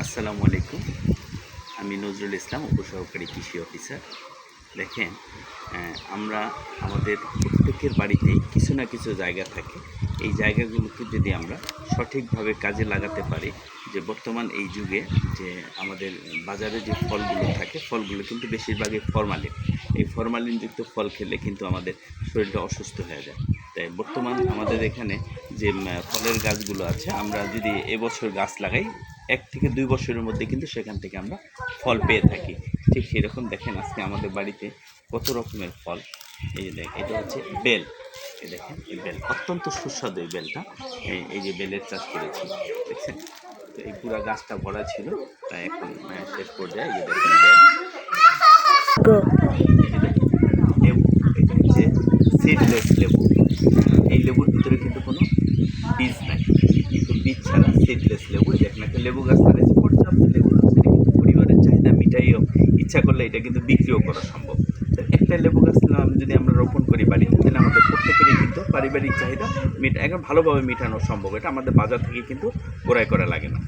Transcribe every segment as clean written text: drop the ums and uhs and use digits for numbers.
আসসালামু আলাইকুম। আমি নজরুল ইসলাম, উপসহকারী কৃষি অফিসার। দেখেন, আমরা আমাদের প্রত্যেকের বাড়িতেই কিছু না কিছু জায়গা থাকে। এই জায়গাগুলোকে যদি আমরা সঠিকভাবে কাজে লাগাতে পারি, যে বর্তমান এই যুগে যে আমাদের বাজারে যে ফলগুলো থাকে, ফলগুলো কিন্তু বেশিরভাগই ফরমালিন। এই ফরমালিনযুক্ত ফল খেলে কিন্তু আমাদের শরীরটা অসুস্থ হয়ে যায়। তাই বর্তমান আমাদের এখানে যে ফলের গাছগুলো আছে, আমরা যদি এবছর গাছ লাগাই, 1 থেকে 2 বছরের মধ্যে কিন্তু সেখান থেকে আমরা ফল পেয়ে থাকি। ঠিক সেরকম দেখেন, আজকে আমাদের বাড়িতে কত রকমের ফল। এই যে দেখেন, এটা হচ্ছে বেল। এই দেখেন, এই বেল অত্যন্ত সুস্বাদু। এই বেলটা, এই যে বেলের চাষ করেছি, দেখছেন তো? এই পুরো গাছটা ভরা ছিল, তাই এখন শেষ পর্যায়ে এই যে দেখেন বেল। এই যে দেখেন লেবু, এটা হচ্ছে সিডলেস লেবু। এই লেবুর ভিতরে কিন্তু কোনো বীজ নাই, কিন্তু বীজ ছাড়া সিডলেস লেবু। দেখেন, একটা লেবু গাছ লাগাইছে, পর্যাপ্ত লেবু গাছ, এটা কিন্তু পরিবারের চাহিদা মিটাইও, ইচ্ছা করলে এটা কিন্তু বিক্রিও করা সম্ভব। তো একটা লেবু গাছ যদি আমরা রোপণ করি বাড়িতে, তাহলে আমাদের প্রত্যেকেরই কিন্তু পারিবারিক চাহিদা একদম ভালোভাবে মেটানো সম্ভব। এটা আমাদের বাজার থেকে কিন্তু ক্রয় করা লাগে না।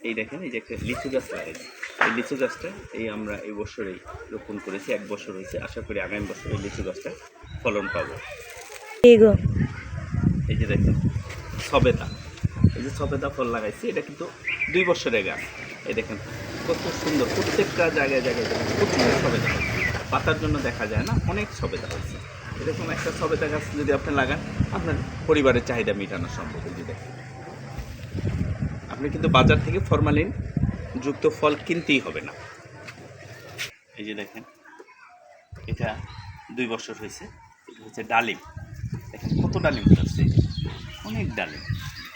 এই দেখেন, এই যে একটা লিচু গাছ লাগাইছি। এই লিচু গাছটা আমরা এই বছরেই রোপণ করেছি, 1 বছর হয়েছে। আশা করি আগামী বছর এই লিচু গাছটা ফলন পাবো। এই যে দেখেন সবেদা, এই যে সবেদা ফল লাগাইছি, এটা কিন্তু 2 বছরের গাছ। এই দেখেন কত সুন্দর, প্রত্যেকটা জায়গায় জায়গায় দেখেন প্রচুর সবেদা। পাতার জন্য দেখা যায় না, অনেক সবেদা হয়েছে। এরকম একটা সবেদা গাছ যদি আপনি লাগান, আপনার পরিবারের চাহিদা মেটানো সম্ভব। এই যে দেখেন, আপনি কিন্তু বাজার থেকে ফরমালিন যুক্ত ফল কিনতেই হবে না। এই যে দেখেন, এটা 2 বছর হয়েছে। এটা হচ্ছে ডালিম। দেখেন কত ডালিম হচ্ছে, অনেক ডালিম,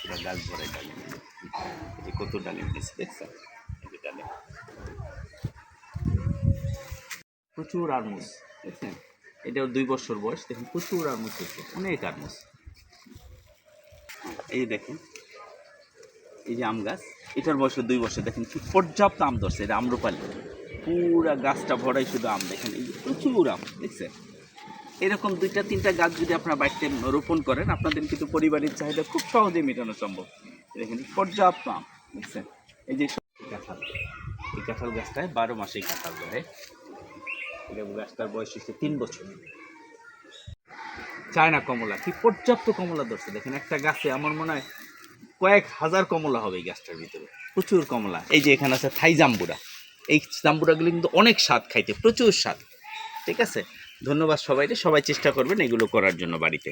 পুরো গাছ ভরে ডালিম। এই যে কত ডালিম হয়েছে, দেখছেন? এই যে ডালিম, প্রচুর আরমুজ, দেখছেন? এটাও 2 বছর বয়স। দেখেন প্রচুর আরমুজ হয়েছে, অনেক আরমুজ। এই যে দেখেন, এই যে আম গাছ, এটার বয়স 2 বছর। দেখেন কি পর্যাপ্ত আম ধরছে, এটা আম্রপালি, পুরা গাছটা ভরাই শুধু আম। দেখেন এই যে প্রচুর আম, দেখছেন? এরকম 2টা-3টা গাছ যদি আপনারা বাড়িতে রোপণ করেন, আপনাদের কিন্তু পরিবারের চাহিদা খুব সহজেই মেটানো সম্ভব। দেখেন পর্যাপ্ত আম, দেখছেন? এই যে কাঁঠাল, এই কাঁঠাল গাছটায় 12 মাসেই কাঁঠাল ধরে। লেবু গাছটার বয়স হচ্ছে 3 বছর। চায়না কমলা, কি পর্যাপ্ত কমলা ধরছে। দেখেন একটা গাছে আমার মনে হয় কয়েক হাজার কমলা হবে এই গাছটার ভিতরে, প্রচুর কমলা। এই যে এখানে আছে থাই জাম্বুরা। এই জাম্বুরাগুলি কিন্তু অনেক স্বাদ খাইতে, প্রচুর স্বাদ। ঠিক আছে, ধন্যবাদ সবাইকে। সবাই চেষ্টা করবেন এগুলো করার জন্য বাড়িতে।